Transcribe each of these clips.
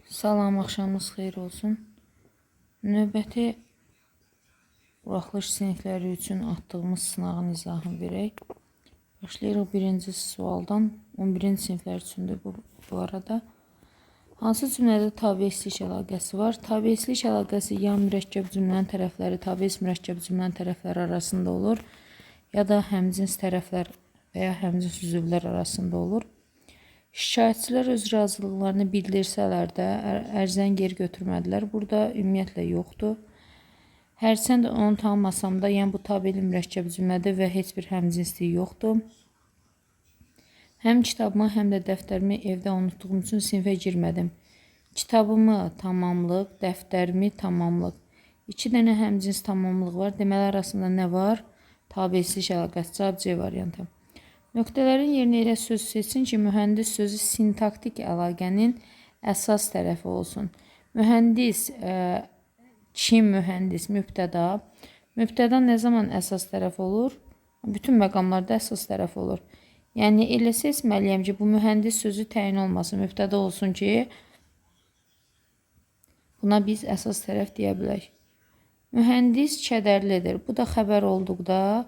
Salam, axşamınız xeyir olsun. Növbəti buraxılış sinifləri üçün atdığımız sınağın izahını verək. Başlayırıq birinci sualdan. 11-ci siniflər üçündür bu arada. Hansı cümlədə tabiəçilik əlaqəsi var? Tabiəçilik əlaqəsi ya mürəkkəb cümlənin tərəfləri tabiəç mürəkkəb cümlənin tərəfləri arasında olur, ya da həmcins tərəflər və ya həmcins üzvlər arasında olur. Şikayətçilər öz razılıqlarını bildirsələr də ərzdən geri götürmədilər. Burada ümumiyyətlə yoxdur. Hərçənd onu tanımasam da, yəni bu tabiəli mürəkkəb cümlədir və heç bir həmcinslik yoxdur. Həm kitabımı, həm də dəftərimi evdə unutduğum üçün sinifə girmədim. Kitabımı tamamlıq, dəftərimi tamamlıq. 2 dənə həmcins tamamlıq var. Deməli arasında nə var? Tabiəçilik əlaqəsi. Cavab C variantı. Nöqtələrin yerinə elə söz seçsin ki, mühəndis sözü sintaktik əlaqənin əsas tərəfi olsun. Mühəndis, kim mühəndis, mübtəda. Mübtəda nə zaman əsas tərəf olur? Bütün məqamlarda əsas tərəf olur. Yəni, elə seçməliyəm ki, bu mühəndis sözü təyin olmasın, mübtəda olsun ki, buna biz əsas tərəf deyə bilək. Mühəndis kədərlidir. Bu da xəbər olduqda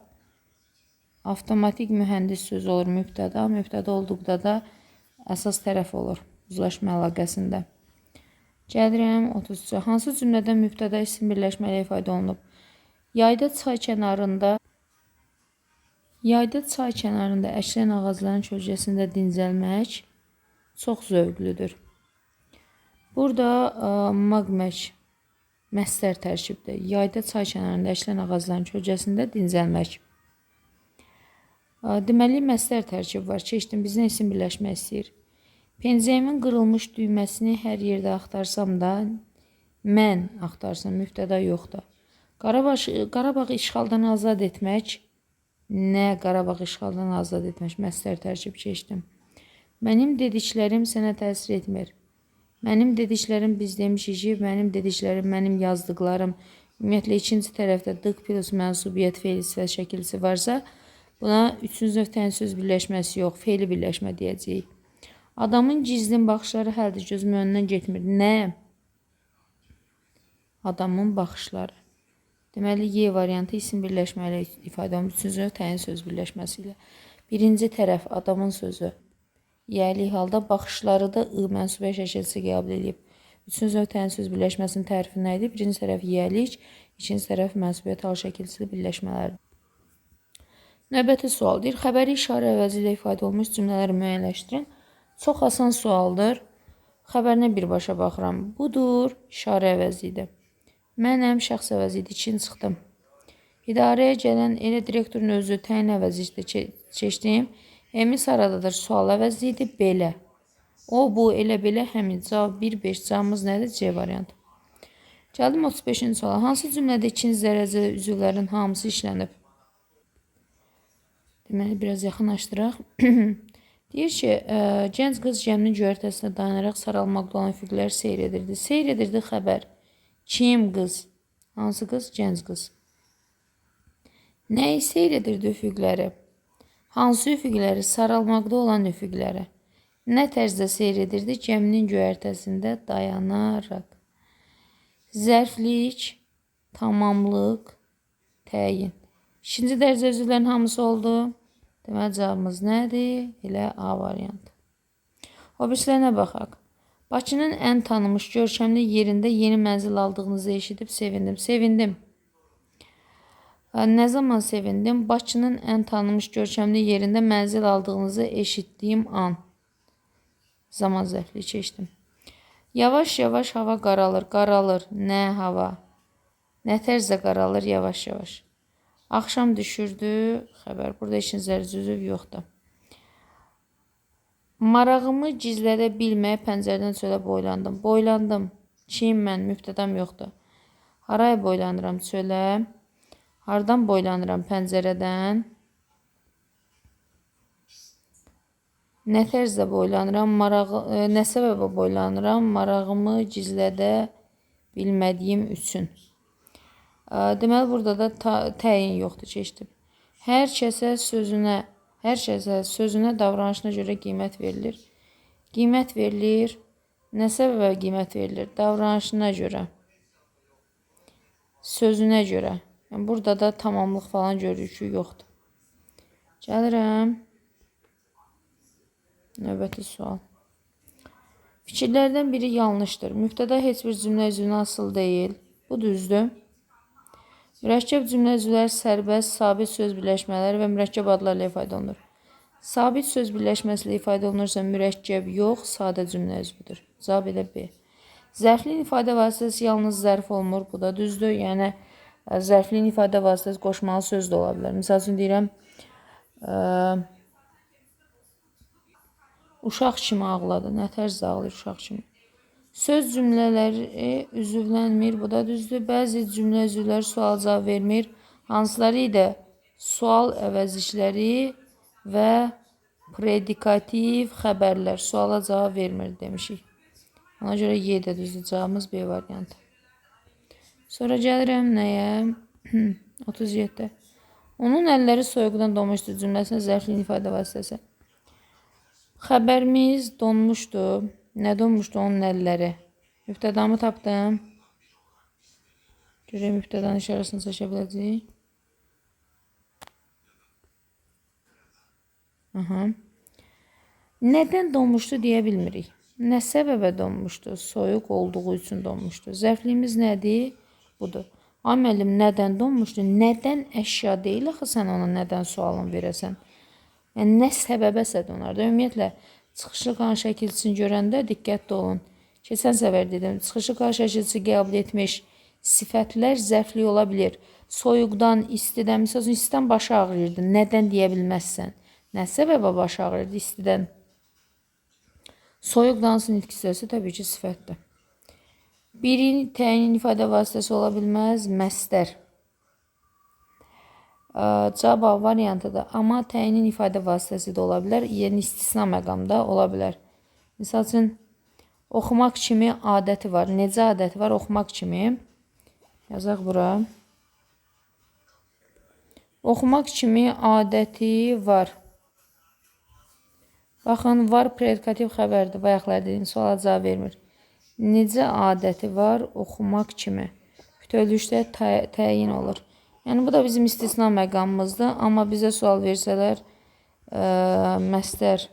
avtomatik mühəndis sözü olur mübtəda. Mübtəda olduqda da əsas tərəf olur uzlaşma əlaqəsində. Gəlirəm 33-ə. Hansı cümlədə mübtəda isim birləşməli ifadə olunub? Yayda çay kənarında əşlən ağacların kölgəsində dincəlmək çox zövqlüdür. Burada maqmək məsdər tərkibdir. Yayda çay kənarında əşlən ağacların kölgəsində dincəlmək. Deməli, məsdər tərkib var. Keçdim, bizdən isim birləşmək istəyir. Penceyimin qırılmış düyməsini hər yerdə axtarsam da, mən axtarsam, mübtəda yoxdur. Qarabağ işğaldan azad etmək, nə Qarabağ işğaldan azad etmək, məsdər tərkib keçdim. Mənim dediklərim sənə təsir etmir. Mənim dediklərim biz demişik ki, mənim dediklərim, mənim yazdıqlarım, ümumiyyətlə ikinci tərəfdə dıq plus mənsubiyyət feilisi və şəkilisi varsa, buna üçüncü növ təyin söz birləşməsi yox, feili birləşmə deyəcəyik. Adamın gizlin baxışları həldir, gözümün önündən getmir. Nə? Adamın baxışları. Deməli, Y variantı isim birləşməli ifadə olunur. Üçüncü növ təyin söz birləşməsi ilə. Birinci tərəf adamın sözü. Yəlik halda baxışları da I mənsubiyyə şəkilsi qəbul edib. Üçüncü növ təyin söz birləşməsinin tərifi nə idi? Birinci tərəf yəlik, ikinci tərəf mənsubiyyət hal şəkilsi birləşmələrdir. Növbəti sual deyir, xəbəri işarə əvəzi ilə ifadə olmuş cümlələri müəyyənləşdirin. Çox asan sualdır. Xəbərinə birbaşa baxıram. Budur, işarə əvəzi idi. Mənəm, şəxs əvəzi idi, için çıxdım. İdarəyə gələn elə direktorun özü təyin əvəzi ilə keçdim. Emis aradadır, sual əvəzi idi, belə. O, bu, elə, belə, həmin. Cavab 1-5, cavabımız nədir? C variantı. Gəldim 35-ci suala. Hansı cümlədə ikinci dərəcədə üzvlərin hamısı işlənib? Deməli, biraz yaxınlaşdıraq. Deyir ki, gənc qız gəminin göyərtəsində dayanaraq saralmaqda olan üfüqləri seyr edirdi. Seyr edirdi xəbər. Kim qız? Hansı qız? Gənc qız. Nəyi seyr edirdi üfüqləri? Hansı üfüqləri? Saralmaqda olan üfüqləri. Nə tərzdə seyr edirdi? Gəminin göyərtəsində dayanaraq. Zərflik, tamamlıq, təyin. İkinci dərəcə üzvlərin hamısı oldu. Deməli, cavabımız nədir? Elə A variantı. O birisilərinə baxaq. Bakının ən tanınmış görkəmli yerində yeni mənzil aldığınızı eşidib sevindim. Sevindim. Nə zaman sevindim? Bakının ən tanınmış görkəmli yerində mənzil aldığınızı eşitdiyim an. Zaman zərfli keçdim. Yavaş-yavaş hava qaralır. Qaralır. Nə hava? Nə tərzdə qaralır? Yavaş-yavaş. Axşam düşürdü, xəbər. Burada ikinci dərəcə üzv yoxdur. Marağımı gizlədə bilməyə pəncərədən çölə boylandım. Boylandım. Kim mən? Mübtədam yoxdur. Haraya boylanıram? Çölə. Hardan boylanıram? Pəncərədən. Nə tərzdə boylanıram? Nə səbəbə boylanıram? Marağımı gizlədə bilmədiyim üçün. Deməli, burada da təyin yoxdur, keçdim. Hər kəsə sözünə, davranışına görə qiymət verilir. Qiymət verilir Nə səbəbə qiymət verilir? Davranışına görə, sözünə görə. Yəni, burada da tamamlıq falan görürük ki, yoxdur. Gəlirəm. Növbəti sual. Fikirlərdən biri yanlışdır. Mübtəda heç bir cümlə üzvünə asılı deyil. Bu düzdür. Mürəkkəb cümlə üzvləri sərbəst, sabit söz birləşmələri və mürəkkəb adlarla ifadə olunur. Sabit söz birləşməsi ilə ifadə olunursa mürəkkəb yox, sadə cümlə üzvüdür. Cavab elə B. Zərfliyin ifadə vasitəsi yalnız zərf olmur. Bu da düzdür. Yəni, zərfliyin ifadə vasitəsi qoşmalı söz də ola bilər. Misal üçün deyirəm, uşaq kimi ağladı. Nə tərz ağlayır uşaq kimi? Söz cümlələri üzvlənmir. Bu da düzdür. Bəzi cümlə üzvləri sual cavab vermir. Hansıları idi? Sual əvəzişləri və predikativ xəbərlər suala cavab vermir demişik. Ona görə Y də düzdür. Cavabımız B variantı. Sonra gəlirəm nəyə? 37. Onun əlləri soyuqdan donmuşdu cümləsində zərfliyin ifadə vasitəsi. Xəbərimiz donmuşdu. Nə donmuşdu onun əlləri? Mübtədamı tapdım. Görək mübtədanın işarəsini seçə biləcəyik. Nədən donmuşdu deyə bilmirik. Nə səbəbə donmuşdu? Soyuq olduğu üçün donmuşdu. Zərfliyimiz nədir? Budur. Ay müəllim, nədən donmuşdu? Nədən əşya deyil axı sən ona nədən sualını verəsən? Yəni, nə səbəbəsə donardı. Ümumiyyətlə, çıxışlı qan şəkilçisini görəndə diqqətli olun. Keçən səfər dedim, çıxışlı qan şəkilçisi qəbul etmiş sifətlər zərfli ola bilir. Soyuqdan, istidən, misal üçün istidən başı ağrıyırdı. Nədən deyə bilməzsən? Nə səbəbə başı ağrıyırdı istidən? Soyuqdan nitq hissəsi təbii ki, sifətdir. Birin təyin ifadə vasitəsi ola bilməz, məstər. Cavab A variantıdır. Amma təyinin ifadə vasitəsi də ola bilər. Yəni, istisna məqamda ola bilər. Misal üçün, oxumaq kimi adəti var. Necə adəti var? Oxumaq kimi. Yazaq bura. Oxumaq kimi adəti var. Baxın, var predikativ xəbərdir. Bayaqlar dedim, suala cavab vermir. Necə adəti var? Oxumaq kimi. Bütövlükdə təyin olur. Yəni, bu da bizim istisna məqamımızdır. Amma bizə sual versələr, məstər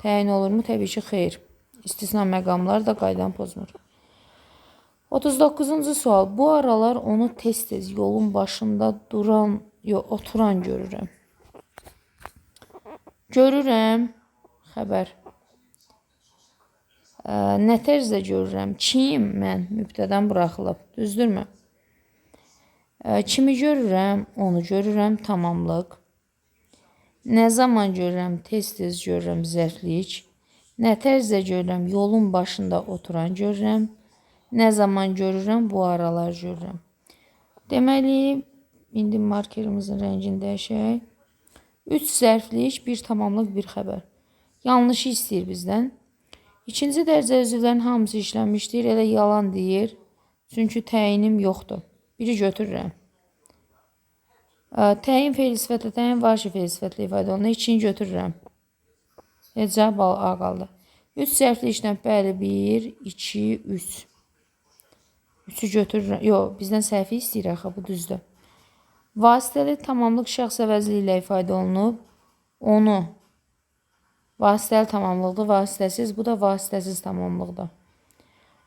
təyin olurmu? Təbii ki, xeyr. İstisna məqamlar da qaydanı pozmur. 39-cu sual. Bu aralar onu tez-tez yolun başında oturan görürəm. Görürəm. Xəbər. Nə tərzdə görürəm? Kim mən? Mübtədən buraxılıb. Düzdürmü? Kimi görürəm? Onu görürəm. Tamamlıq. Nə zaman görürəm? Tez-tez görürəm. Zərflik. Nə tərzdə görürəm? Yolun başında oturan görürəm. Nə zaman görürəm? Bu aralar görürəm. Deməli, indi markerimizin rəngini dəyişək. 3 zərflik, 1 tamamlıq, 1 xəbər. Yanlışı istəyir bizdən. İkinci dərəcə üzvlərin hamısı işlənmişdir. Elə yalan deyir. Çünki təyinim yoxdur. Biri götürürəm. Təyin feil sifətlə, təyin vaşı feil sifətlə ifadə olunur. 2-ni götürürəm. Cavab A qaldı. 3 zərfli işləm, bəli, 1, 2, 3. 3-ü götürürəm. Yox, bizdən səhvi istəyir axı, bu düzdür. Vasitəli tamamlıq şəxs əvəzliyi ilə ifadə olunub. Onu vasitəli tamamlıqdır, vasitəsiz. Bu da vasitəsiz tamamlıqdır.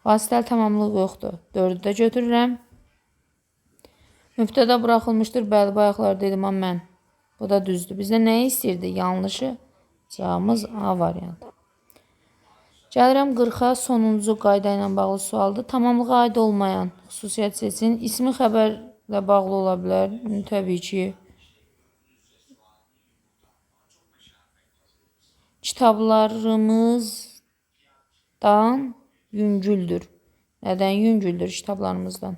Vasitəli tamamlıq yoxdur. 4-ü də götürürəm. Mübtəda buraxılmışdır. Bəli, bayaqlar dedim, amma mən. Bu da düzdür. Bizdə nə istəyirdi? Yanlışı. Cavabımız A variantı. Gəlirəm 40-a sonuncu qayda ilə bağlı sualdır. Tamamlığa aid olmayan xüsusiyyət seçin. İsmi xəbərlə bağlı ola bilər. Təbii ki. Kitablarımızdan yüngüldür. Nədən yüngüldür kitablarımızdan?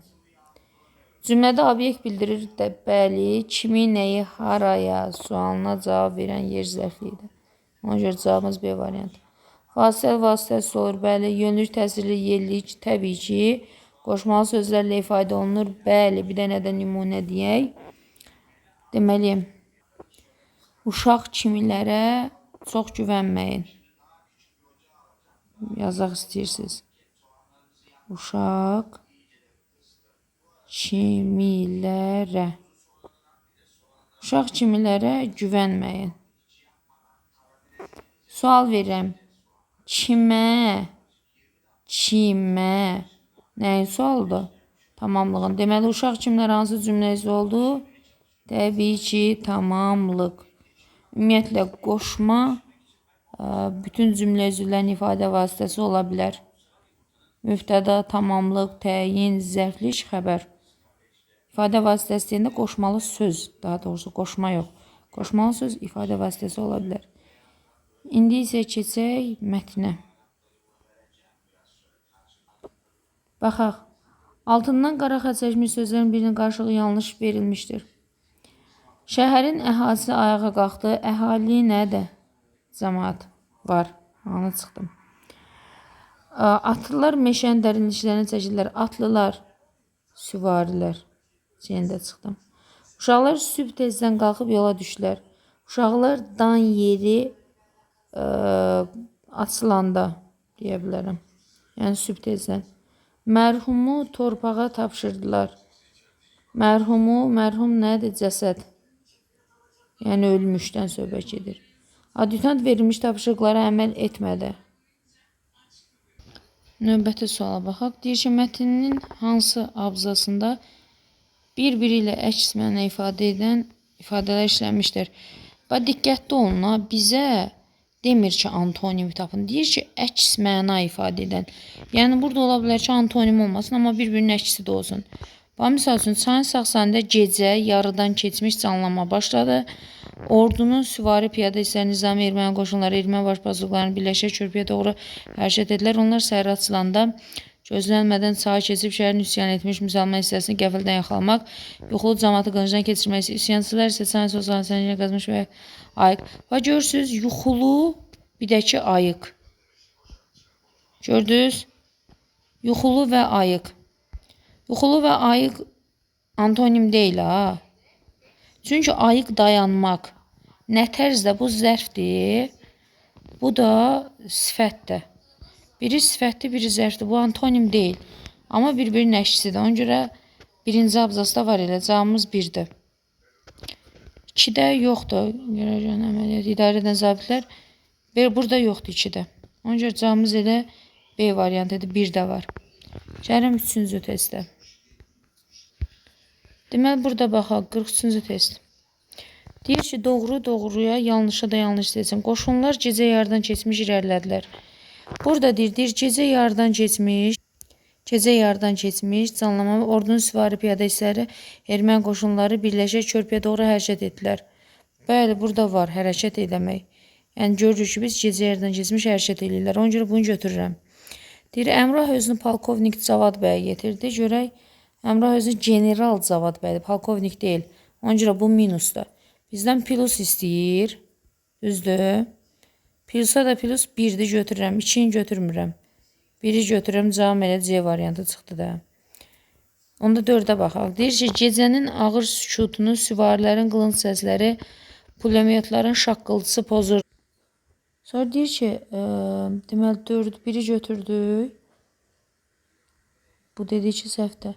Cümlədə obyekt bildirir də bəli, kimi, nəyi, haraya sualına cavab verən yer zərfliyidir. Ona görə cavabımız B variantı. Vasitəli vasitəsiz olur, bəli, yönlük, təsirli, yerlik, təbii ki, qoşmalı sözlərlə ifadə olunur, bəli, bir dənə də nümunə deyək. Deməli, uşaq kimilərə çox güvənməyin. yazaq istəyirsiniz. Uşaq kimilərə. Uşaq kimilərə güvənməyin. Sual verirəm. Kimə? Nəyin sualıdır? Tamamlığın. Deməli, uşaq kimlər hansı cümləsi oldu? Təbii ki, tamamlıq. Ümumiyyətlə, qoşma bütün cümlə üzvlərin ifadə vasitəsi ola bilər. Mübtəda, tamamlıq, təyin, zərflik, xəbər. İfadə vasitəsi deyəndə qoşmalı söz, daha doğrusu qoşma yox. Qoşmalı söz ifadə vasitəsi ola bilər. İndi isə keçək mətnə. Baxaq. Altından qara xətt çəkmiş sözlərin birinin qarşılığı yanlış verilmişdir. Şəhərin əhalisi ayağa qalxdı. Əhali nədir? Cəmaət var. Ana çıxdım. Atlılar meşənin dərinliklərinə çəkirlər. Atlılar, süvarilər. Çeyində çıxdım. Uşaqlar sübh tezdən qalxıb yola düşdülər. Uşaqlar dan yeri açılanda deyə bilərəm. Yəni sübh tezdən. Mərhumu torpağa tapşırdılar. Mərhum nədir? Cəsəd. Yəni ölmüşdən söhbət gedir. Adjutant verilmiş tapşırıqlara əməl etmədi. Növbəti suala baxaq. Deyir ki, mətninin hansı abzasında bir-biri ilə əks məna ifadə edən ifadələr işlənmişdir? Və diqqətli olun, bizə demir ki, antonim tapın. Deyir ki, əks məna ifadə edən. Yəni, burada ola bilər ki, antonim olmasın, amma bir-birinin əksi də olsun. Misal üçün, çayın sağ sahilində gecə yarıdan keçmiş canlanma başladı. Ordunun süvari piyada hissələri nizami erməni qoşunları erməni başbazlıqlarını birləşək körpüyə doğru hərəkət edilər. Onlar səhər açılanda gözlənmədən sağa keçib şəhərin üsyan etmiş müsəlman hissəsini qəfildən yaxalamaq, yuxulu cəmaatı qılıncdan keçirmək, üsyancılar isə çayın sosialisiyasını qazmış və ayıq. Və görürsünüz, yuxulu bir də ki ayıq. Gördünüz? Yuxulu və ayıq. Yuxulu və ayıq antonim deyil, ha. Çünki ayıq dayanmaq. Nə tərzdə bu zərfdir, bu da sifətdir. Biri sifətdir, biri zərfdir. Bu antonim deyil. Amma bir-birinin əksisidir. Ona görə birinci abzasda var elə. Cavabımız 1-dir. 2-də yoxdur. Görəcən əməliyyat idarə edən zabitlər. Burada yoxdur 2-də. Ona görə cavabımız elə B variantıdır. 1-də var. Gələm 3-cü testdə. Deməli, burada baxaq, 43-cü test. Deyir ki, doğruya, yanlışa da yanlış desin. Qoşunlar gecə yarıdan keçmiş irəlilədilər. Burada deyir, gecə yarıdan keçmiş, canlama ordunun süvari piyada hissələri erməni qoşunları birləşək körpüyə doğru hərəkət etdilər. Bəli, burada var, hərəkət eləmək. Yəni, görürük ki, biz gecə yarıdan keçmiş hərəkət edirlər. Ona görə bunu götürürəm. Deyir, Əmrah özünü polkovnik Cavad bəyə getirdi. Görək, Əmrah özü general Cavad bəydir, polkovnik deyil. Ona görə bu minusdur. Bizdən plus istəyir. Düzdür. Plusa da plus 1-dir götürürəm. 2-ni götürmürəm. 1-i götürürəm. Cavab elə C variantı çıxdı da. Onda 4-ə baxaq. Deyir ki, gecənin ağır sükutunu süvarilərin qılınc səsləri, pulemyotların şaqqıltısı pozur. Sonra deyir ki, deməli 1-i götürdük. Bu dediyi ki, səhvdir.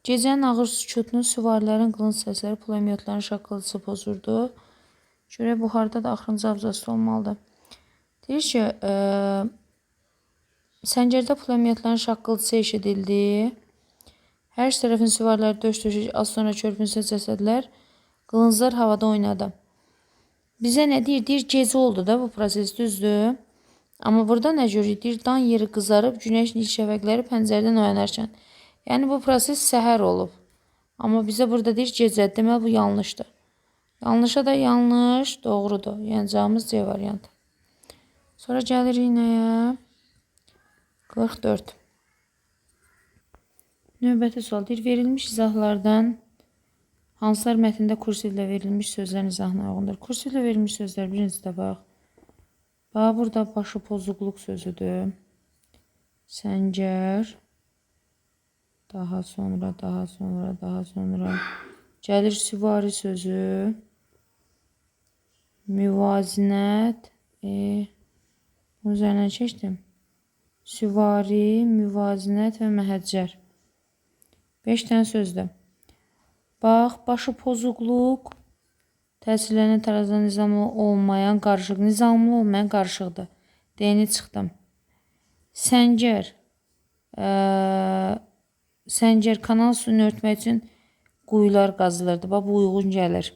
Gecənin ağır sükutunu süvarilərin qılınc səsləri, pulemyotların şaqqıltısı pozurdu. Görək, bu harada da axırıncı abzası olmalıdır. Deyir ki, səngərdə pulemyotların şaqqıltısı eşidildi. Hər iki tərəfin süvariləri döş-döşük, az sonra körpünü səsədilər. Qılınclar havada oynadı. Bizə nə deyir? Deyir, gecə oldu da bu proses, düzdür. Amma burada nə görürük? Deyir, dan yeri qızarıb, günəşin ilk şəfəqləri pəncərədən oyanarkən. Yəni, bu proses səhər olub. Amma bizə burada deyir, gecə. Deməli, bu yanlışdır. Yanlışa da yanlış, doğrudur. Yəni, cavabımız C variantı. Sonra gəlirik nəyə? 44. Növbəti sual deyir, verilmiş izahlardan hansılar mətndə kursivlə verilmiş sözlərin izahına uyğundur? Kursivlə verilmiş sözlər birincidə bax. Bax, burada başı pozuqluq sözüdür. Səngər. Daha sonra. Gəlir süvari sözü. Müvazinət. Bunun üzərindən keçdim. süvari, müvazinət və məhəccər. 5 dənə sözdür. Bax, başı pozuqluq, təsirlənən tarazdan nizamlı olmayan qarışıq, nizamlı olmayan qarışıqdır. D-ni çıxdım. Səngər, səngər kanal suyunu örtmək üçün quyular qazılırdı. Bax, bu uyğun gəlir.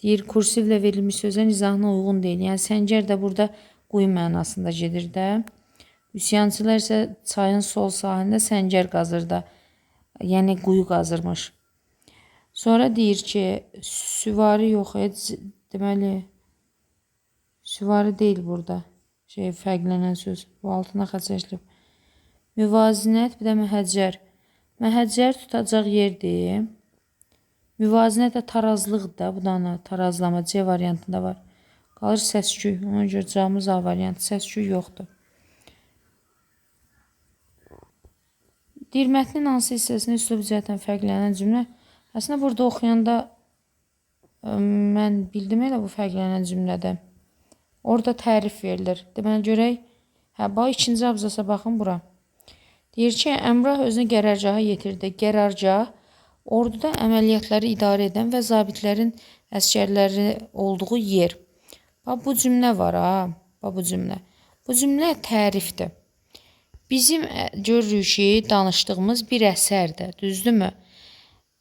Deyir, kursivlə verilmiş sözə nizahına uyğun deyil. Yəni, səngər də burada quyu mənasında gedir də. Üsyançılar isə çayın sol sahilində səngər qazır da. Yəni, quyu qazırmış. Sonra deyir ki, süvari yox, deməli, süvari deyil burada. Fərqlənən söz. Bu altına xətt çəkilib. Müvazinət, bir də məhəccər. Məhəccər tutacaq yerdir. Müvazinət də tarazlıqdır da. Bu da tarazlama C variantında var. Qalır səsküy. Ona görə cavabımız A variantı. Səsküy yoxdur. Deyir, mətnin hansı hissəsində üslub cəhətdən fərqlənən cümlə? Əslində, burada oxuyanda mən bildim elə bu fərqlənən cümlədə. Orada tərif verilir. Deməli, görək. Bax, ikinci abzasa baxın bura. Deyir ki, Əmrah özünü qərargaha yetirdi. Qərargah, orduda əməliyyatları idarə edən və zabitlərin əskərləri olduğu yer. Bax, bu cümlə var, ha. Bax, bu cümlə. Bu cümlə tərifdir. Bizim görürük ki, danışdığımız bir əsərdir. Düzdürmü?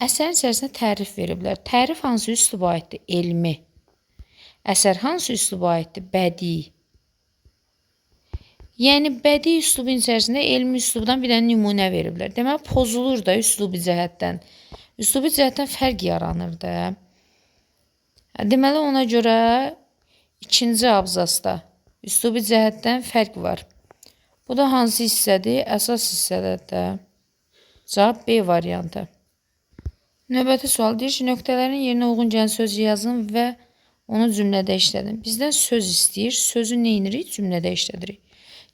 Əsərin içərisində tərif veriblər. Tərif hansı üsluba aiddir? Elmi. Əsər hansı üsluba aiddir? Bədii. Yəni, bədii üslubun içərisində elmi üslubdan bir dənə nümunə veriblər. Deməli, pozulur da üslubi cəhətdən. Üslubi cəhətdən fərq yaranır da. Deməli, ona görə ikinci abzasda üslubi cəhətdən fərq var. Bu da hansı hissədir? Əsas hissədir də. Cavab B variantı. Növbəti sual deyir ki, nöqtələrin yerinə uyğun gələn söz yazın və onu cümlədə işlədin. Bizdən söz istəyir, sözü nə edirik? Cümlədə işlədirik.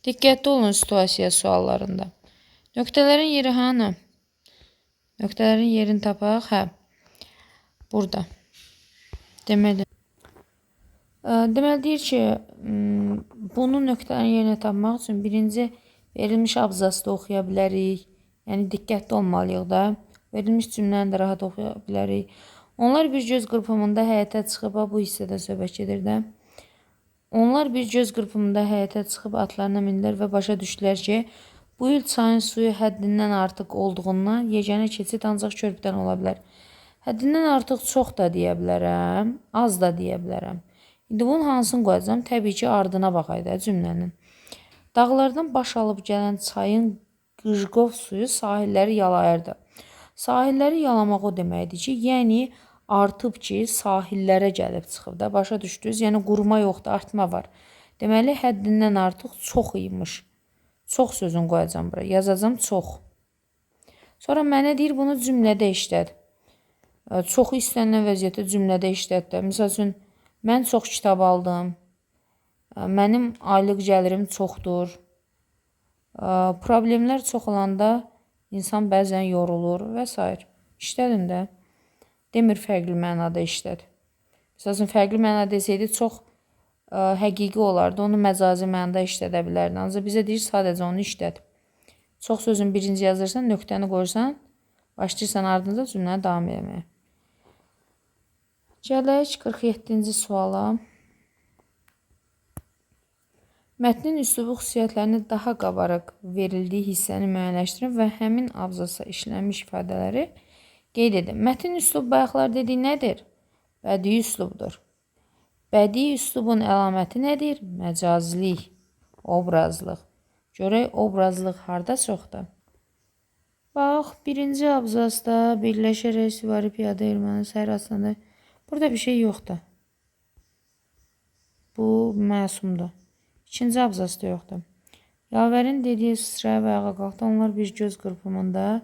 Diqqətli olun situasiya suallarında. Nöqtələrin yeri hanı? Nöqtələrin yerini tapaq. Hə, burada. Deməli deyir ki, bunu nöqtələrin yerinə tapmaq üçün birinci verilmiş abzasda oxuya bilərik. Yəni, diqqətli olmalıyıq da. Verilmiş cümləni də rahat oxuya bilərik. Onlar bir göz qırpımında həyətə çıxıb, bu hissədə söhbət gedir də. Onlar bir göz qırpımında həyətə çıxıb atlarına mindilər və başa düşdülər ki, bu il çayın suyu həddindən artıq olduğundan yeganə keçid ancaq körpüdən ola bilər. Həddindən artıq çox da deyə bilərəm, az da deyə bilərəm. İndi bunun hansını qoyacağım? Təbii ki, ardına baxaydı da cümlənin. Dağlardan baş alıb gələn çayın qıжqov suyu sahilləri yalayırdı. Sahilləri yalamaq o deməkdir ki, yəni artıb ki, sahillərə gəlib çıxıb da, başa düşdünüz? Yəni quruma yoxdur, artma var. Deməli, həddindən artıq çox imiş. Çox sözünü qoyacağım bura, yazacağım çox. Sonra mənə deyir, bunu cümlədə işləd. Çoxu istənilən vəziyyətdə cümlədə işləd də. Misal üçün, mən çox kitab aldım. Mənim aylıq gəlirim çoxdur. Problemlər çox olanda İnsan bəzən yorulur və s. İşlədin də. Demir fərqli mənada işləd. Məsələn, fərqli mənada desəydi çox həqiqi olardı. Onu məcazi mənada işlədə bilərdi. Ancaq bizə deyir, sadəcə onu işləd. Çox sözün birinci yazırsan, nöqtəni qoyursan, başlayırsan ardınca cümləni davam etməyə. Gələk 47-ci suala. Mətnin üslubu xüsusiyyətlərini daha qabarıq verildiyi hissəni müəyyənləşdirin və həmin abzasa işlənmiş ifadələri qeyd edin. Mətnin üslubu bayaqlar dediyi nədir? Bədii üslubdur. Bədii üslubun əlaməti nədir? Məcazlik, obrazlıq. Görək, obrazlıq harda çoxdur? Bax, birinci abzasda birləşərək süvari piyada erməni səhər aslandı. Burada bir şey yoxdur. Bu məsumdur. İkinci abzasda yoxdur. Yavərin dediyi sıçraya və ayağa qalxdı. Onlar bir göz qırpımında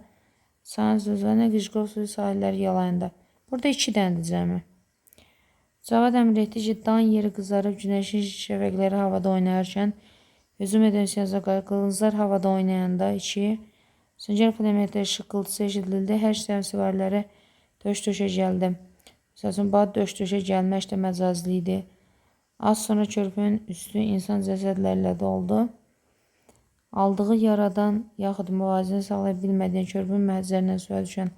Sana sözlərlə qıcqov suyu sahilləri yalayında. Burada 2 dənədir cəmi. Cavad əmr etdi ki, dan yeri qızarıb günəşin şəfəqləri havada oynayarkən hücum edən siyasaqlar qılınclar havada oynayanda 2. Süngər pulemyotlar şıqqıltısı eşidildi. Hər şeydən süvarilərə döş-döşə gəldi. Məsələn, bad döş-döşə gəlmək də məcazlı idi. Az sonra körpünün üstü insan cəsədlərlə doldu. aldığı yaradan yaxud müvazinə sağlaya bilmədiyin körpün məhzərindən suya düşən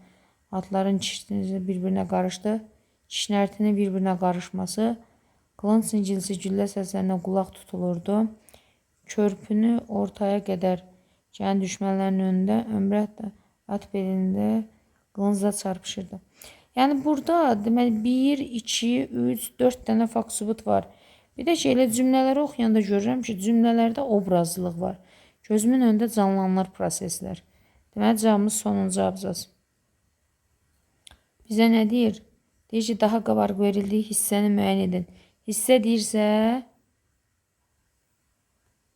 atların çişini bir-birinə qarışdı. Çişnərtinin bir-birinə qarışması, qılınc sincilsi güllə səslərinə qulaq tutulurdu. Körpünü ortaya qədər gələn düşmənlərin önündə ömrət at belində qılıncla çarpışırdı. Yəni burada deməli 1, 2, 3, 4 dənə fakt sübut var. Bir də ki, elə cümlələri oxuyanda görürəm ki, cümlələrdə obrazlılıq var. Gözümün önündə canlanır proseslər. Deməli, cavabımız sonuncu abzas. Bizə nə deyir? Deyir ki, daha qabarıq verildiyi hissəni müəyyən edin. Hissə deyirsə,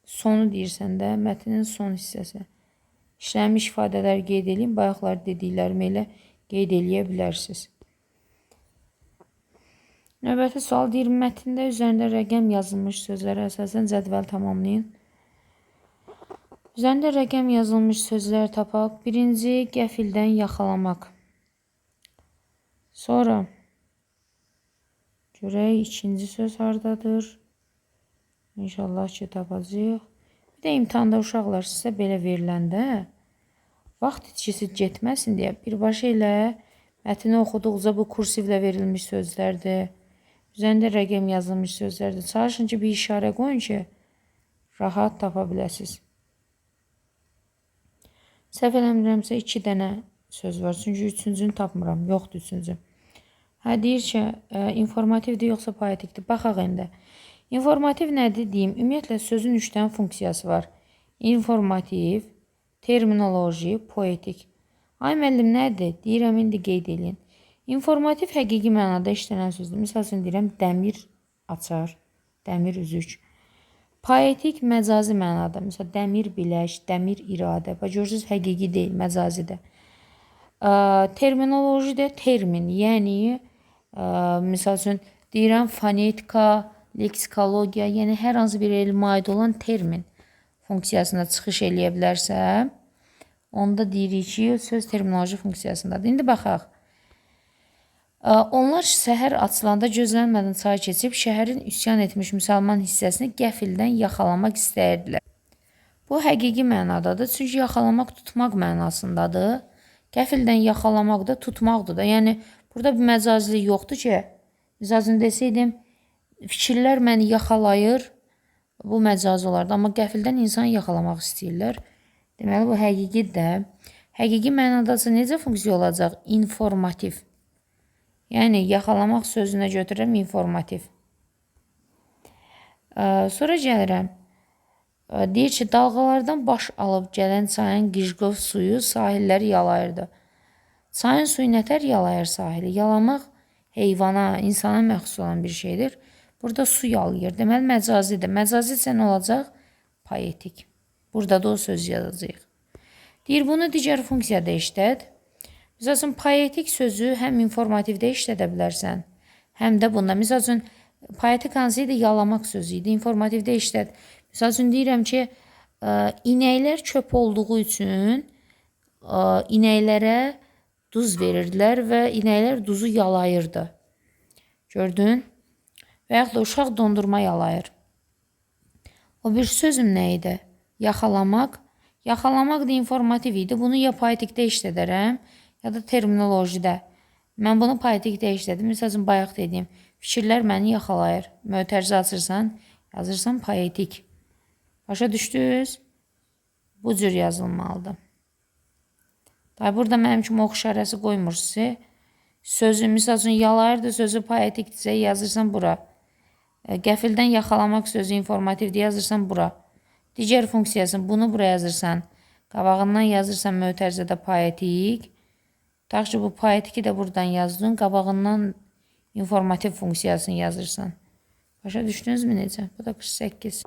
sonu deyirsən də, mətnin son hissəsi. İşlənmiş ifadələri qeyd edin, bayaqlar dediklərimi elə qeyd eləyə bilərsiniz. Növbəti sual deyir, mətndə üzərində rəqəm yazılmış sözlərə əsasən cədvəl tamamlayın. Üzərində rəqəm yazılmış sözlər tapaq. Birinci, qəfildən yaxalamaq. Sonra, görək, ikinci söz hardadır? İnşallah ki, tapacaq. Bir də imtihanda uşaqlar sizə belə veriləndə, vaxt itkisi getməsin deyə birbaşa ilə mətni oxuduqca bu kursivlə verilmiş sözlərdir. Üzərində rəqəm yazılmış sözlərdir. Çalışın ki, bir işarə qoyun ki, rahat tapa biləsiniz. Səhv eləmirəmsə 2 dənə söz var. Çünki 3-cünü tapmıram. Yoxdur 3-cü. Deyir ki, informativdir yoxsa poetikdir. Baxaq indi. İnformativ nədir deyim? Ümumiyyətlə sözün 3 dənə funksiyası var. İnformativ, terminoloji, poetik. Ay müəllim nədir? Deyirəm, indi qeyd edin. İnformativ həqiqi mənada işlənən sözdür. Misal üçün deyirəm, dəmir açar, dəmir üzük. Poetik məcazi mənada. Misal, dəmir bilək, dəmir iradə. Görürsünüz, həqiqi deyil, məcazidir. Terminoloji də termin, yəni, misal üçün deyirəm, fonetika, leksikologiya, yəni hər hansı bir elmə aid olan termin funksiyasında çıxış eləyə bilərsə, onda deyirik ki, söz terminoloji funksiyasındadır. İndi baxaq. Onlar səhər açılanda gözlənmədən çay keçib, şəhərin üsyan etmiş müsəlman hissəsini qəfildən yaxalamaq istəyirdilər. Bu həqiqi mənadadır, çünki yaxalamaq tutmaq mənasındadır. Qəfildən yaxalamaq da tutmaqdır da. Yəni, burada bir məcazilik yoxdur ki, misal desəydim, fikirlər məni yaxalayır, bu məcazi olardı. Amma qəfildən insan yaxalamaq istəyirlər. Deməli, bu həqiqidir də. Həqiqi mənadası necə funksiya olacaq? İnformativ. Yəni, yaxalamaq sözünə götürürəm informativ. Sonra gəlirəm. Deyir ki, dalğalardan baş alıb gələn çayın qijqov suyu sahilləri yalayırdı. Çayın suyu nətər yalayır sahili? Yalamaq heyvana, insana məxsus olan bir şeydir. Burada su yalayır. Deməli, məcazidir. Məcazi isə nə olacaq? Poetik. Burada da o söz yazacaq. Deyir, bunu digər funksiyada işlət. Misal üçün, poetik sözü həm informativdə işlədə bilərsən, həm də bunda. Misal üçün, poetik hansı idi? Yalamaq sözü idi. İnformativdə işlət. Misal üçün, deyirəm ki, inəklər çöp olduğu üçün inəklərə duz verirdilər və inəklər duzu yalayırdı. Gördün? Və yaxud da uşaq dondurma yalayır. O bir sözüm nə idi? Yaxalamaq. Yaxalamaq da informativ idi. Bunu ya poetikdə işlədərəm, ya da terminolojidə. Mən bunu poetikdə işlədim. Misal üçün, bayaq dediyim, fikirlər məni yaxalayır. Mötərizə açırsan, yazırsan poetik. Başa düşdünüz? Bu cür yazılmalıdır. Burada mənim kimi ox işarəsi qoymursunuz. Sözü, misal üçün, yalayırdı sözü poetikdirsə, yazırsan bura. Qəfildən yaxalamaq sözü informativdir, yazırsan bura. Digər funksiyasını, bunu bura yazırsan. Qabağından yazırsan mötərizədə poetik. Tutaq ki, bu poetiki də buradan yazdın. Qabağından informativ funksiyasını yazırsan. Başa düşdünüzmü necə? Bu da 48.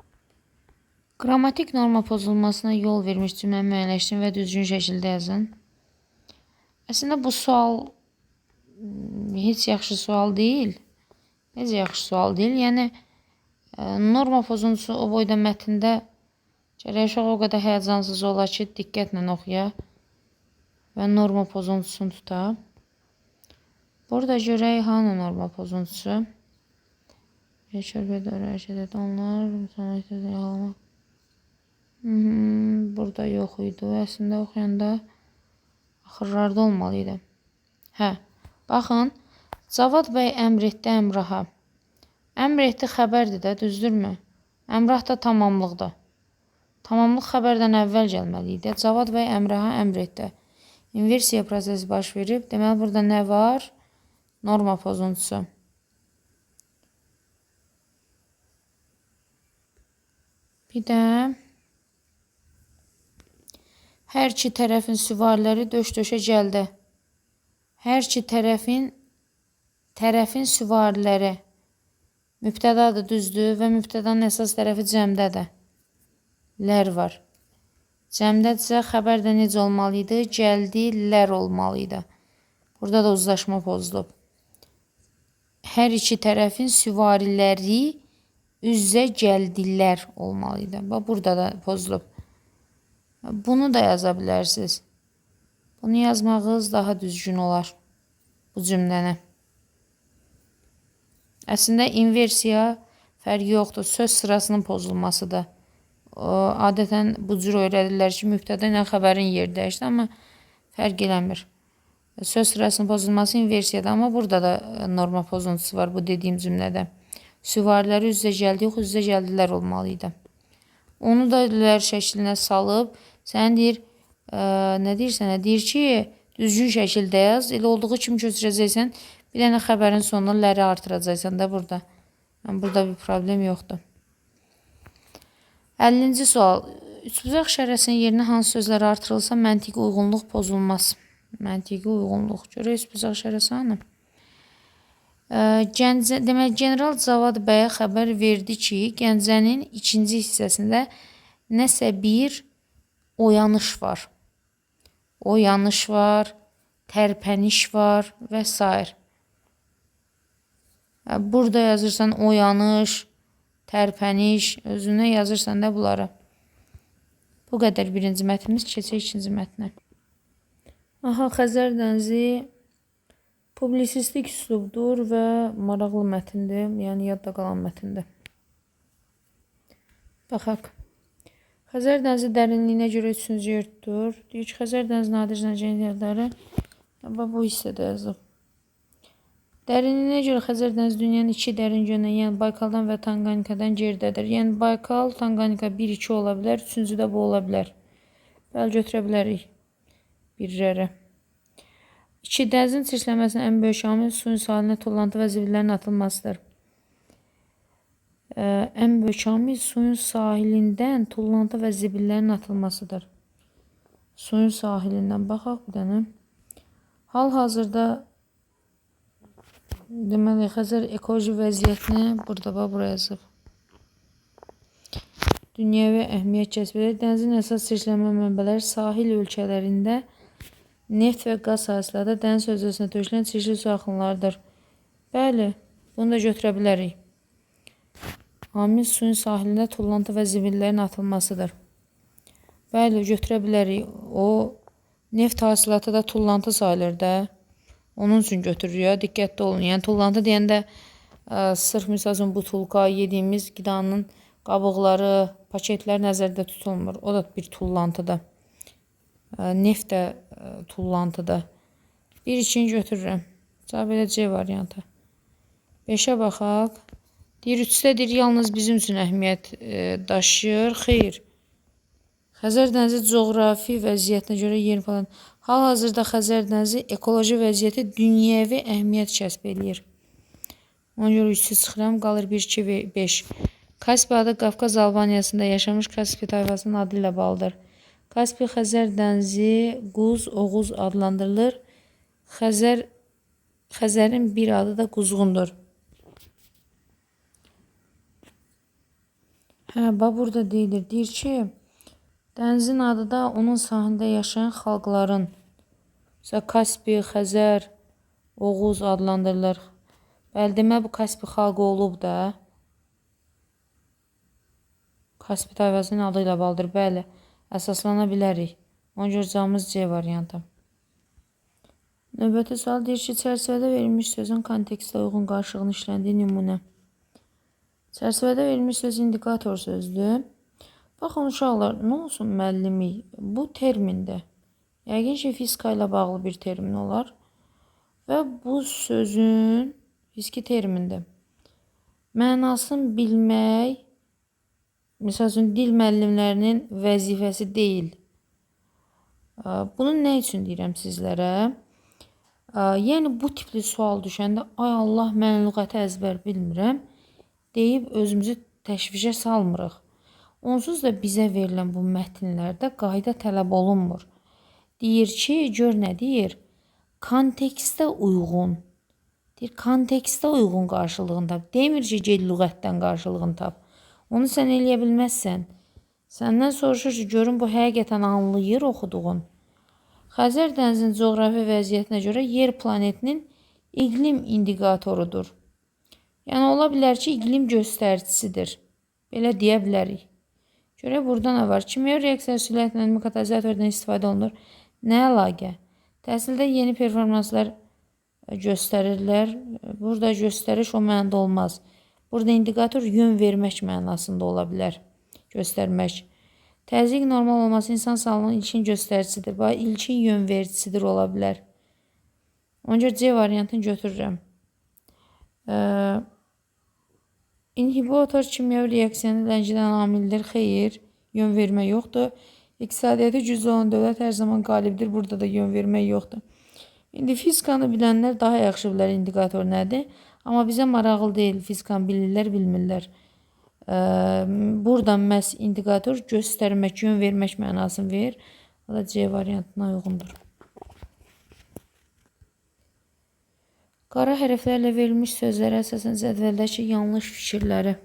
Qrammatik norma pozulmasına yol vermiş cümləni müəyyənləşdirin və düzgün şəkildə yazın. Əslində bu sual heç yaxşı sual deyil. Heç yaxşı sual deyil. Yəni, norma pozuntusu o boyda mətndə gərək uşaq o qədər həyəcansız ola ki, diqqətlə oxuya və norma pozuntusunu tuta. Burada görək hanı norma pozuntusu. Körpədə hərəkət edə onlar, burada yox idi. Əslində oxuyanda axırlarda olmalıydı. Hə, baxın. Cavad bəy əmr etdi Əmraha. Əmr etdi xəbərdir də, düzdürmü? Əmrah da tamamlıqdır. Tamamlıq xəbərdən əvvəl gəlməli idi. Cavad bəy Əmraha əmr etdi. İnversiya prosesi baş verib. Deməli, burada nə var? Norma pozuntusu. Bir də hər iki tərəfin süvariləri döş-döşə gəldi. Hər iki tərəfin süvariləri mübtədadır, düzdür və mübtədanın əsas tərəfi cəmdədir. Lər var. Cəmdədirsə xəbər də necə olmalıydı? Gəldi, lər olmalıydı. Burada da uzlaşma pozulub. Hər iki tərəfin süvariləri üzə gəldilər olmalıydı. Bax, burada da pozulub. Bunu da yaza bilərsiniz. Bunu yazmağınız daha düzgün olar. Bu cümləni. Əslində, inversiya fərqi yoxdur. Söz sırasının pozulmasıdır. Adətən bu cür öyrədirlər ki, mübtəda ilə xəbərin yeri dəyişdi, amma fərq eləmir. Söz sırasının pozulması inversiyadır, amma burada da norma pozuntusu var bu dediyim cümlədə. Süvariləri üz-üzə gəldi, yox, üz-üzə gəldilər olmalıydı. Onu da lər şəklinə salıb, sən deyir, nə deyir sənə? Deyir ki, düzgün şəkildə yaz, elə olduğu kimi köçürəcəksən, bir dənə xəbərin sonuna ləri artıracaqsan da burada. Yəni, burada bir problem yoxdur. 50-ci sual. Üçbucaq işarəsinin yerinə hansı sözlər artırılsa məntiqi uyğunluq pozulmaz? Məntiqi uyğunluq. Görək, üçbucaq işarəsi hanı? Demək, General Cavad bəyə xəbər verdi ki, Gəncənin ikinci hissəsində nəsə bir oyanış var. Oyanış var, tərpəniş var və s. Burada yazırsan oyanış, tərpəniş, özünə yazırsan da bunları. Bu qədər birinci mətnimiz, keçək ikinci mətnə. Aha, Xəzər dənizi publisistik üslubdur və maraqlı mətindir, yəni yadda qalan mətindir. Baxaq. Xəzər dənizi dərinliyinə görə 3-cü yerdədir. Deyir ki, Xəzər dənizi nadir zəncənin yerləri bu hissədə yazılıb. Dərinliyinə görə Xəzər dənizi dünyanın iki dərin gölündən, yəni Baykaldan və Tanqanikadan geridədir. Yəni Baykal, Tanqanika 1-2 ola bilər, 3-cü də bu ola bilər. Bəli, götürə bilərik birləri. Dənizin çirklənməsinin ən böyük amil suyun sahilinə tullantı və zibillərin atılmasıdır. Ən böyük amil suyun sahilindən tullantı və zibillərin atılmasıdır. Suyun sahilindən baxaq bir dənə. Hal-hazırda deməli Xəzər ekoloji vəziyyətini burada buraya yazıb. Dünyəvi əhəmiyyət kəsb edir. Dənizin əsas çirklənmə mənbələri sahil ölkələrində neft və qaz sahəsində dəniz hövzəsinə tökülən çirkli su axınlarıdır. Bəli, bunu da götürə bilərik. Amil suyun sahilində tullantı və zibillərin atılmasıdır. Bəli, götürə bilərik. O, neft hasilatı da tullantı sayılır da. Onun üçün götürürük, diqqətli olun. Yəni, tullantı deyəndə sırf misal butulka, yediyimiz qidanın qabıqları, paketlər nəzərdə tutulmur. O da bir tullantıdır. Neft də tullantıdır. 1-2-ni götürürəm. Cavab elə C variantı. 5-ə baxaq. Deyir, 3-də deyir, yalnız bizim üçün əhəmiyyət daşıyır. Xeyr. Xəzər dənizi coğrafi vəziyyətinə görə yer falan. Hal-hazırda Xəzər dənizi ekoloji vəziyyəti dünyəvi əhəmiyyət kəsb edir. Ona görə 3-ü çıxıram, qalır 1, 2 və 5. Kaspi adı Qafqaz Albaniyasında yaşamış Kaspi tayfasının adı ilə bağlıdır. Kaspi Xəzər dənizi Quz, Oğuz adlandırılır. Xəzərin bir adı da Quzğundur. Burada deyilir. Deyir ki, dənizin adı da onun sahilində yaşayan xalqların, Kaspi, Xəzər, Oğuz adlandırılır. Bəli, demək bu Kaspi xalqı olub da. Kaspi tayfasının adı ilə bağlıdır. Bəli, əsaslana bilərik. Ona görə cavabımız C variantı. Növbəti sual deyir ki, çərçivədə verilmiş sözün kontekstə uyğun qarşılığını işləndiyi nümunə. Çərçivədə verilmiş söz indikator sözdür. Baxın uşaqlar, nə olsun müəllimlik? Bu termindir. Yəqin ki, fizika ilə bağlı bir termin olar. Və bu sözün fiziki termindir. Mənasını bilmək, məsəl üçün, dil müəllimlərinin vəzifəsi deyil. Bunu nə üçün deyirəm sizlərə? Yəni, bu tipli sual düşəndə, ay Allah, mən lüğəti əzbər bilmirəm, deyib özümüzü təşvişə salmırıq. Onsuz da bizə verilən bu mətnlərdə qayda tələb olunmur. Deyir ki, gör nə deyir? Kontekstə uyğun. Deyir, kontekstə uyğun qarşılığını tap. Demir ki, ged lüğətdən qarşılığını tap. Onu sən eləyə bilməzsən. Səndən soruşur ki, görün bu həqiqətən anlayır oxuduğun. Xəzər dənizinin coğrafi vəziyyətinə görə yer planetinin iqlim indikatorudur. Yəni, ola bilər ki, iqlim göstəricisidir. Belə deyə bilərik. Görək, burada nə var? Kimya reaksiya sürətlə katalizatordan istifadə olunur. Nə əlaqə? Təhsildə yeni performanslar göstərirlər. Burada göstəriş o mənada olmaz. Burada indikator yön vermək mənasında ola bilər. Göstərmək. Təzyiq normal olması insan sağlığının ilkin göstəricisidir. İlkin yön vericisidir ola bilər. Ona görə C variantını götürürəm. İnhibitor kimyəvi reaksiyanı ləngidən amildir. Xeyr, yön vermə yoxdur. İqtisadiyyatı güclü olan dövlət hər zaman qalibdir. Burada da yön vermək yoxdur. İndi fizikanı bilənlər daha yaxşı bilər indikator nədir. Amma bizə maraqlı deyil. Fizikanı bilirlər, bilmirlər. Burada məhz indikator göstərmək, yön vermək mənasını verir. O da C variantına uyğundur. Qara hərflərlə verilmiş sözlərə əsasən cədvəldəki yanlış fikirləri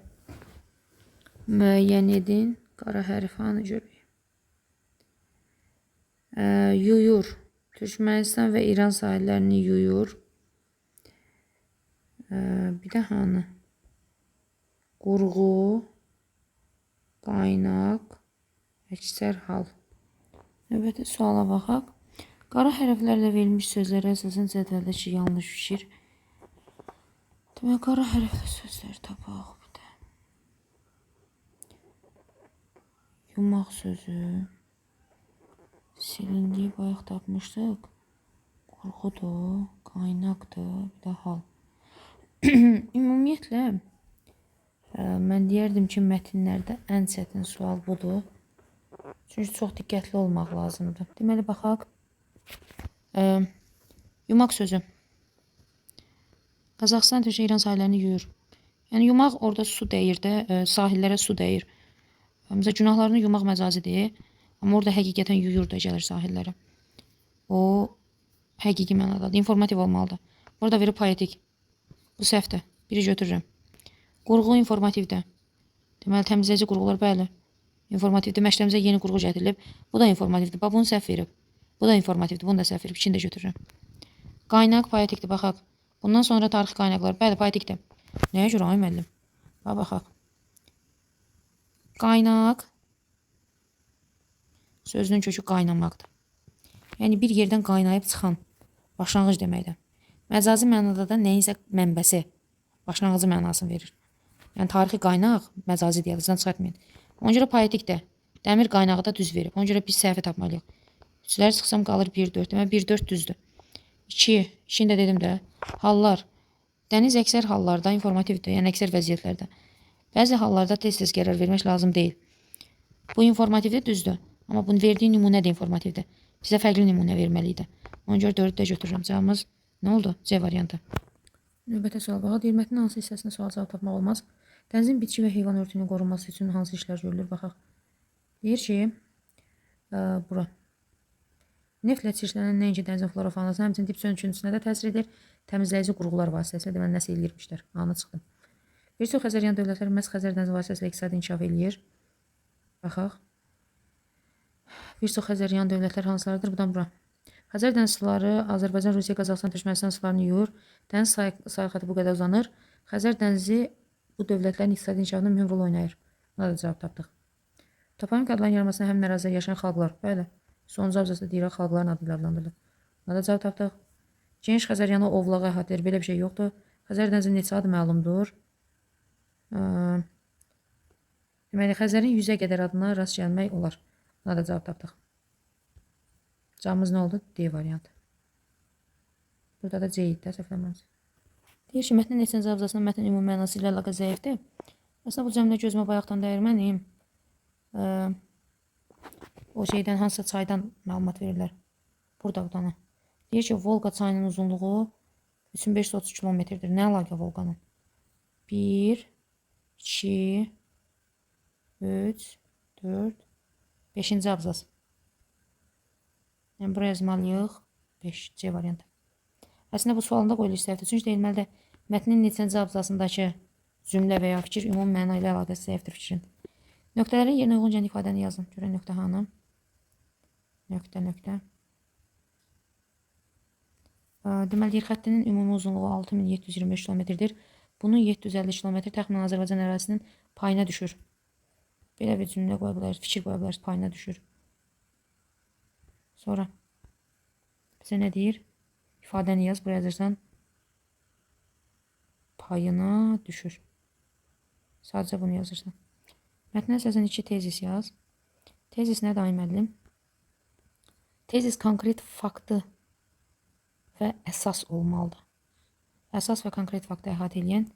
müəyyən edin. Qara hərfi hanı görək? Yuyur. Türkmənistan və İran sahillərini yuyur. Bir də hanı? Qurğu, qaynaq, əksər hal. Növbəti suala baxaq. Qara hərflərlə verilmiş sözlərə əsasən cədvəldəki yanlış fikir. Demək, qara hərflə sözləri tapaq bir də. Yumaq sözü. Silindiyi bayaq tapmışdıq. Qurğudur, qaynaqdır, bir də hal. Ümumiyyətlə, mən deyərdim ki, mətnlərdə ən çətin sual budur. Çünki çox diqqətli olmaq lazımdır. Deməli, baxaq. Yumaq sözü. Qazaxıstan, Türkiyə, İran sahillərini yuyur. Yəni, yumaq orada su dəyir də, sahillərə su dəyir. Məsələn, günahlarını yumaq məcazidir. Amma orada həqiqətən yuyur da gəlir sahillərə. O, həqiqi mənadadır. İnformativ olmalıdır. Orada verir poetik. Bu səhvdir. Biri götürürəm. Qurğu informativdir. Deməli, təmizləyici qurğular, bəli. İnformativdir. Məktəbimizə yeni qurğu gətirilib. Bu da informativdir. Bax, bunu səhv verib. Bu da informativdir. Bunu da səhv verib. İkini də götürürəm. Qaynaq poetikdir. Baxaq. Bundan sonra tarixi qaynaqlar. Bəli, poetikdir. Nəyə görə ay müəllim? Baxaq. Qaynaq sözünün kökü qaynamaqdır. Yəni, bir yerdən qaynayıb çıxan başlanğıc deməkdir. Məcazi mənada da nəyinsə mənbəsi başlanğıcı mənasını verir. Yəni, tarixi qaynaq məcazi deyək, zan çıxartmayın. Ona görə poetikdir. Dəmir qaynağı da düz verib. Ona görə biz səhvi tapmalıyıq. Üçləri çıxsam qalır 1-4. Demək, 1-4 düzdür. 2. İkini də dedim də. Hallar. Dəniz əksər hallarda informativdir. Yəni, əksər vəziyyətlərdə. Bəzi hallarda tez-tez qərar vermək lazım deyil. Bu informativdir, düzdür. Amma bunu verdiyi nümunə də informativdir. Bizə fərqli nümunə verməliydi. Ona görə 4-ü də götürürəm. Cavabımız nə oldu? C variantı. Növbətə sual baxa. Deyir, mətnin hansı hissəsində sual cavab tapmaq olmaz? Dənizin bitki və heyvan örtüyünün qorunması üçün hansı işlər görülür? Baxaq. Deyir ki, bura. Neftlə çirklənən nəinki dənizin flora faunasına, həmçinin dip sönüküntüsünə də təsir edir. Təmizləyici qurğular vasitəsilə deməli nəsə eləyirmişlər. Anı çıxdım. Bir çox Xəzəryan dövlətləri məhz Xəzər dənizi vasitəsilə iqtisadi inkişaf eləyir. Baxaq. Bir çox Xəzəryan dövlətlər hansılardır? Buradan bura. Xəzər dəniz suları Azərbaycan, Rusiya, Qazaxıstan, Türkmənistan sularını yuyur. Dəniz sayıqatı bu qədər uzanır. Xəzər dənizi bu dövlətlərin iqtisadi inkişafında mühüm rol oynayır. Buna da cavab tapdıq. Toponim adlanan yarımadasında həmin ərazidə yaşayan xalqlar. Bəli. Sonuncu abzasda deyirək xalqların adı ilə adlandırılır. Buna da cavab tapdıq. Geniş Xəzəryanı ovlağı əhatə edir. Belə bir şey yoxdur. Xəzər dənizinin neçə adı məlumdur. Deməli, Xəzərin 100-ə qədər adına rast gəlmək olar. Buna da cavab tapdıq. Cavabımız nə oldu? D variantı. Burada da C idi də, səhvləmirəmsə. Deyir ki, mətnin neçənci abzasının mətnin ümumi mənası ilə əlaqə zəifdir. Aslında bu cəmlə gözümə bayaqdan dəyir mənim. O şeydən, hansısa çaydan məlumat verirlər. Burada bu dana. Deyir ki, Volqa çayının uzunluğu 3530 kilometrdir. Nə əlaqə Volqanın? 1, 2, 3, 4, 5-ci abzas. Yəni, buraya yazmalıyıq. 5, C variantı. Əslində, bu sualında qoyulur səhvdir. Çünki deyilməlidir, mətnin neçənci abzasındakı cümlə və ya fikir ümumi məna ilə əlaqəsi zəifdir fikrin. Nöqtələrin yerinə uyğunca ifadəni yazın. Görün, nöqtə hanı? Nöqtə. Deməli, yer xəttinin ümumi uzunluğu 6725 kilometrdir. Bunun 750 kilometr təxminən Azərbaycan ərazisinin payına düşür. Belə bir cümlə qoya biləriz, fikir qoya biləriz, payına düşür. Sonra bizə nə deyir? İfadəni yaz, buraya yazırsan payına düşür. Sadəcə bunu yazırsan. Mətnə əsasən 2 tezis yaz. Tezis nədir ay müəllim? Tezis konkret faktı və əsas olmalıdır. Əsas və konkret faktı əhatə edən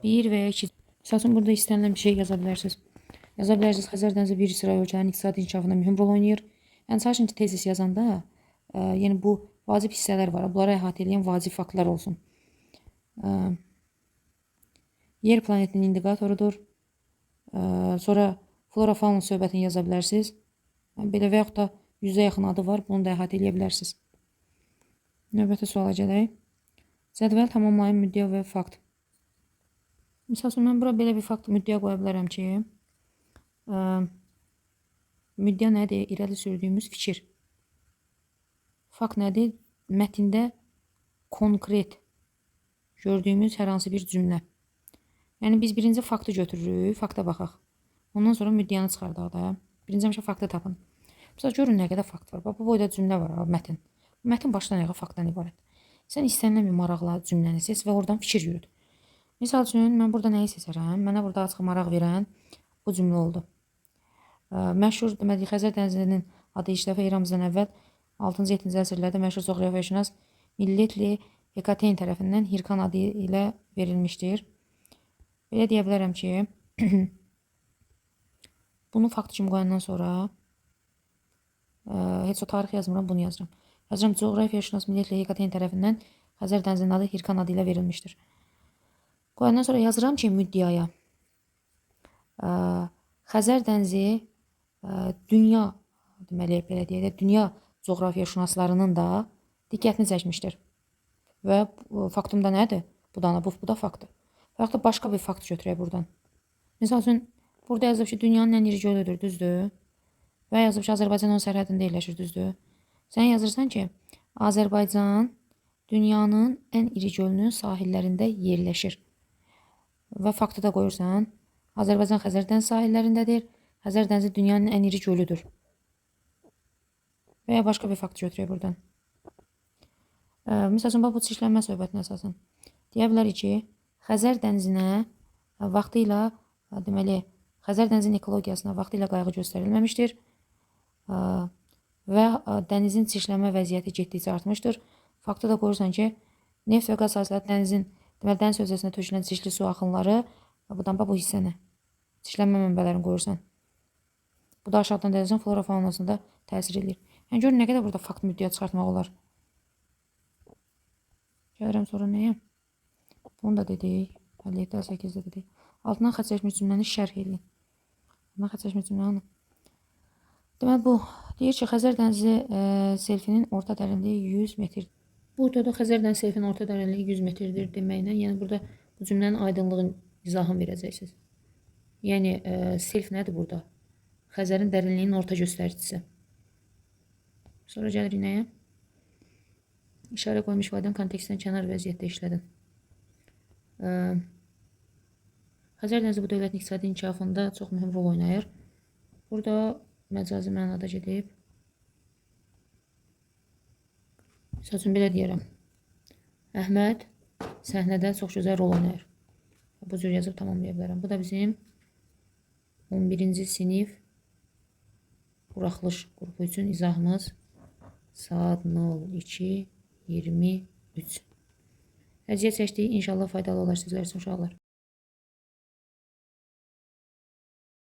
1 və ya 2. Məsələn, burada istənilən bir şey yaza bilərsiniz. Yaza bilərsiniz, Xəzər dənizi bir sıra ölkələrin iqtisadi inkişafında mühüm rol oynayır. Yəni, sadəcə tezis yazanda, yəni bu vacib hissələr var. Bunlara əhatə edən vacib faktlar olsun. Yer planetinin indikatorudur. Sonra flora-fauna söhbətini yaza bilərsiniz. Belə və yaxud da 100-ə yaxın adı var. Bunu da əhatə edə bilərsiniz. Növbəti suala gələk. Cədvəl tamamlayın müddəa və fakt. Misal üçün, mən bura belə bir fakt müddəa qoya bilərəm ki, müddəa nədir? İrəli sürdüyümüz fikir. Fakt nədir? Mətndə konkret gördüyümüz hər hansı bir cümlə. Yəni, biz birinci faktı götürürük, fakta baxaq. Ondan sonra müddəanı çıxardaq da. Birinci həmişə faktı tapın. Misal, görün nə qədər fakt var. Bu boyda cümlə var, mətn. Mətn başdan ayağa faktdan ibarət. Sən istənilən bir maraqla cümləni seç və oradan fikir yürüt. Misal üçün, mən burada nəyi seçərəm? Mənə burada açıq maraq verən bu cümlə oldu. Məşhur, deməli, Xəzər dənizinin adı ilk dəfə eramızdan əvvəl 6-7-ci əsrlərdə məşhur coğrafiyaşünas Milletli Ekateyn tərəfindən Hirkan adı ilə verilmişdir. Belə deyə bilərəm ki, bunu fakt kimi qoyandan sonra heç o tarix yazmıram, bunu yazıram. Yazıram, coğrafiyaşünas Milletli Ekateyn tərəfindən Xəzər dənizinin adı Hirkan adı ilə verilmişdir. Qoyandan sonra yazıram ki, müddəaya Xəzər dənizi dünya, deməli, belə deyək də, dünya coğrafiyaşünaslarının da diqqətini çəkmişdir. Və faktımda nədir? Bu da faktdır. Və yaxud da başqa bir fakt götürək buradan. Misal üçün, burada yazıb ki, dünyanın ən iri gölüdür, düzdür? Və yazıb ki, Azərbaycan onun sərhədində yerləşir, düzdür? Sən yazırsan ki, Azərbaycan dünyanın ən iri gölünün sahillərində yerləşir. Və faktı da qoyursan, Azərbaycan Xəzər dənizi sahillərindədir. Xəzər dənizi dünyanın ən iri gölüdür. Və ya başqa bir fakt götürək buradan. Misal üçün, bu çirklənmə söhbətinə əsasən. Deyə bilərik ki, Xəzər dənizinə vaxtı ilə, deməli, Xəzər dənizinin ekologiyasına vaxtı ilə qayğı göstərilməmişdir və dənizin çirklənmə vəziyyəti getdikcə artmışdır. Faktı da qoyursan ki, neft və qaz sahələri dənizin, deməli, dəniz hövzəsinə tökülən çirkli su axınları, bu hissəni, çirklənmə mənbələrini qoyursan. Bu da aşağıdan deyəcəksən, flora faunasında təsir edir. Yəni, görün nə qədər burada fakt müddəa çıxartmaq olar. Gəlirəm sonra nəyə? Bunu da dedik. 57-8-də dedik. Altından xətt çəkmiş cümləni şərh edin. Altından xətt çəkmiş cümləni. Deməli, bu deyir ki, Xəzər dənizi selfinin orta dərinliyi 100 metrdir. Burada da Xəzər dənizi selfinin orta dərinliyi 100 metrdir deməklə, yəni burada bu cümlənin aydınlığın izahını verəcəksiniz. Yəni, self nədir burada? Xəzərin dərinliyinin orta göstəricisi. Sonra gəlirik nəyə? İşarə qoymuş ifadəni kontekstdən kənar vəziyyətdə işlədin. Xəzər dənizi bu dövlətin iqtisadi inkişafında çox mühüm rol oynayır. Burada məcazi mənada gedib. Misal üçün, belə deyərəm. Əhməd səhnədə çox gözəl rol oynayır. Bu cür yazıb tamamlaya bilərəm. Bu da bizim 11-ci sinif buraxılış qrupu üçün izahımız saat 02:23. Əziyyət çəkdik. İnşallah faydalı olar sizlər üçün uşaqlar.